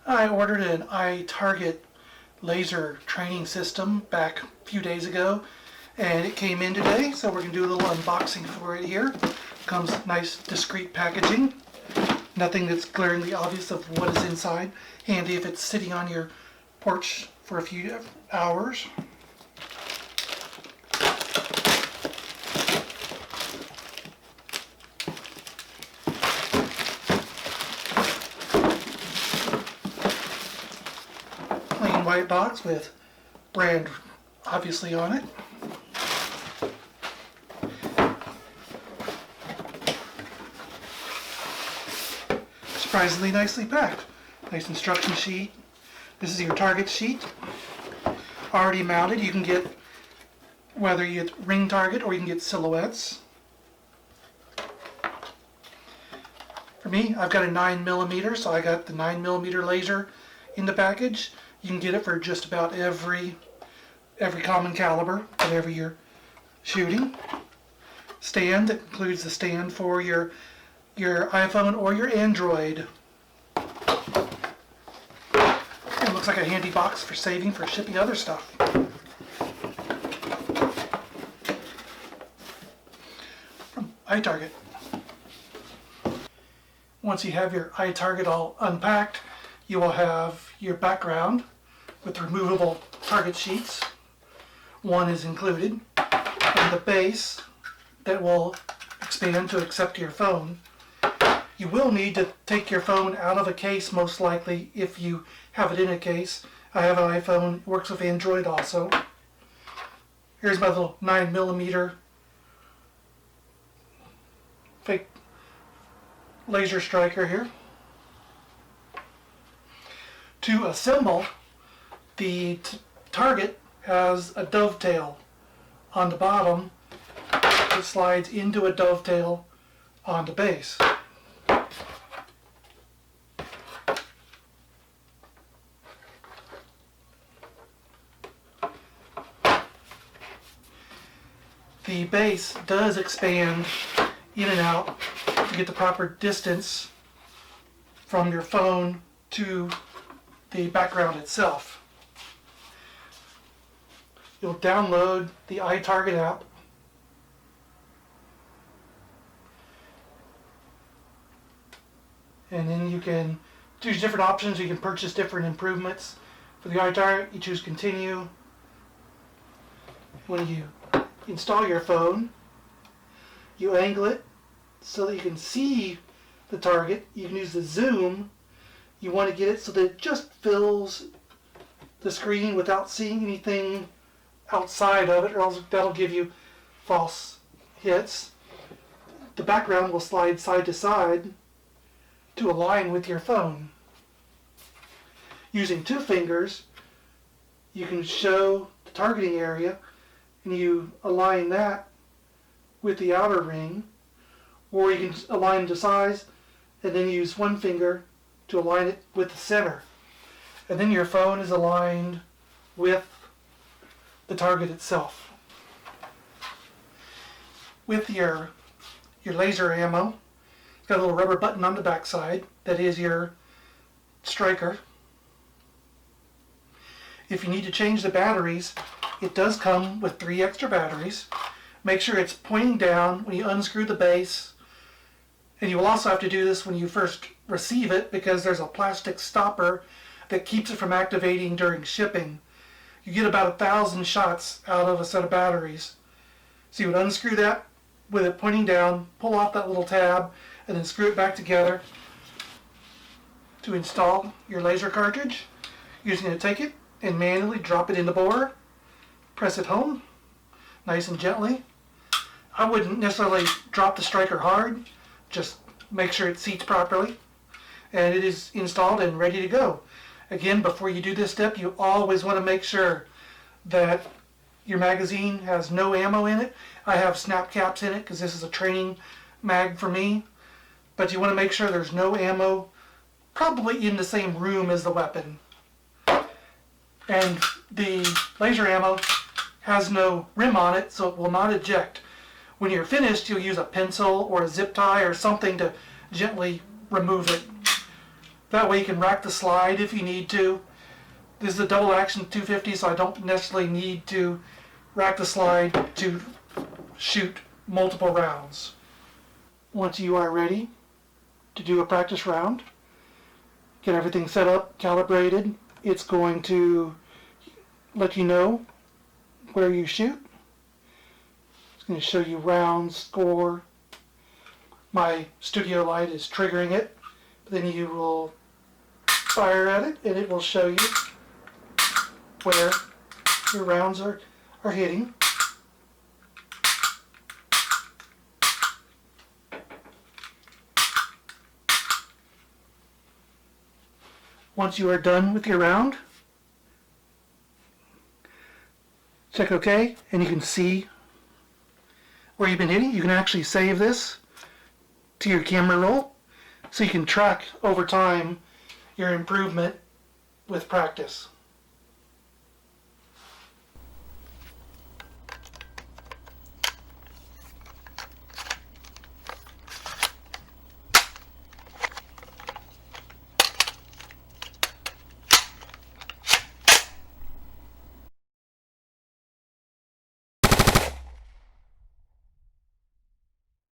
I ordered an iTarget laser training system back a few days ago, and it came in today, so we're going to do a little unboxing for it here. Comes nice discreet packaging, nothing that's glaringly obvious of what is inside. Handy if it's sitting on your porch for a few hours. Plain white box with brand obviously on it. Surprisingly nicely packed. Nice instruction sheet. This is your target sheet. Already mounted. You can get, whether you get ring target or you can get silhouettes. For me, I've got a 9mm, so I got the 9mm laser in the package. You can get it for just about every common caliber, whatever you're shooting. Stand, that includes the stand for your iPhone or your Android. It looks like a handy box for saving, for shipping other stuff. From iTarget. Once you have your iTarget all unpacked, you will have your background with removable target sheets. One is included, and the base that will expand to accept your phone. You will need to take your phone out of a case, most likely, if you have it in a case. I have an iPhone, it works with Android also. Here's my little 9mm fake laser striker here. To assemble, the target has a dovetail on the bottom. It slides into a dovetail on the base. The base does expand in and out to get the proper distance from your phone to the background itself. You'll download the iTarget app. And then you can choose different options. You can purchase different improvements for the iTarget. You choose continue. When you install your phone, you angle it so that you can see the target. You can use the zoom. You want to get it so that it just fills the screen without seeing anything outside of it, or else that'll give you false hits. The background will slide side to side to align with your phone. Using two fingers, you can show the targeting area, and you align that with the outer ring, or you can align to size and then use one finger to align it with the center. And then your phone is aligned with the target itself. With your laser ammo, it's got a little rubber button on the back side that is your striker. If you need to change the batteries, it does come with 3 extra batteries. Make sure it's pointing down when you unscrew the base. And you will also have to do this when you first receive it, because there's a plastic stopper that keeps it from activating during shipping. You get about 1,000 shots out of a set of batteries. So you would unscrew that with it pointing down, pull off that little tab, and then screw it back together to install your laser cartridge. You're just going to take it and manually drop it in the bore. Press it home, nice and gently. I wouldn't necessarily drop the striker hard, just make sure it seats properly. And it is installed and ready to go. Again, before you do this step, you always want to make sure that your magazine has no ammo in it. I have snap caps in it because this is a training mag for me. But you want to make sure there's no ammo, probably in the same room as the weapon. And the laser ammo has no rim on it, so it will not eject. When you're finished, you'll use a pencil or a zip tie or something to gently remove it. That way you can rack the slide if you need to. This is a double action 250, so I don't necessarily need to rack the slide to shoot multiple rounds. Once you are ready to do a practice round, get everything set up, calibrated, it's going to let you know where you shoot. It's going to show you round score. My studio light is triggering it. Then you will fire at it and it will show you where your rounds are hitting. Once you are done with your round, check OK, and you can see where you've been hitting. You can actually save this to your camera roll so you can track over time your improvement with practice.